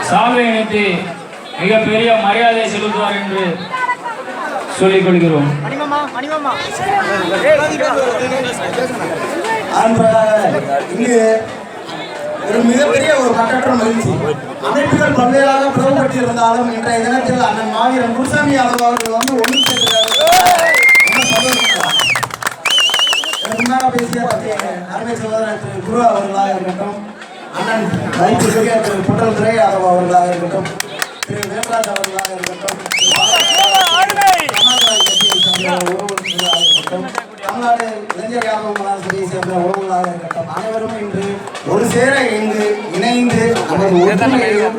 சால்வை இணைத்து மிகப்பெரிய மரியாதை செலுத்துவார் என்று சொல்லிக் கொள்கிறோம். இங்கு ஒரு மிகப்பெரிய ஒரு பற்றற்ற மகிழ்ச்சி. அமைப்புகள் பல்வேறாக பிளவுபட்டிருந்தாலும் இன்றைய தினத்தில் அண்ணன் மாவீரன் குருசாமி யாதவ் அவர்கள் வந்து ஒன்று சேர்க்கிறார்கள். முன்னாக பேசிய அருமை சகோதரர் திரு குரு அவர்களாக இருக்கட்டும், அண்ணன் வைத்திய திரு புட்டல் துரை யாதவ் அவர்களாக இருக்கட்டும், திரு வேல்ராஜ் அவர்களாக இருக்கட்டும், தமிழ்நாடு இளைஞர் யாதவ மலாசரியை சேர்ந்த உறவுகளாக இருக்கட்டும், அனைவரும் இன்று ஒரு சேர இணைந்து நமது ஒற்றுமையையும்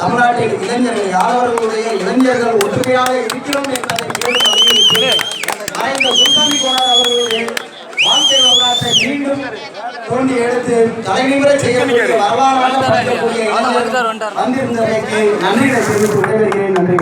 தமிழ்நாட்டில் இளைஞர்கள் யாதவர்களுடைய இளைஞர்கள் ஒற்றுமையாக இருக்கிறோம் என்பதை மறைந்த குருசாமி கோனார் அவர்களுடைய வாழ்க்கை வரலாற்றை மீண்டும் தோண்டி எடுத்து தலைநிமிர செய்யக்கூடிய வரலாறாக பார்க்கக்கூடிய இளைஞர்கள் வந்திருந்தமைக்கு நன்றிகளை தெரிவித்து விடைபெறுகிறேன். நன்றி.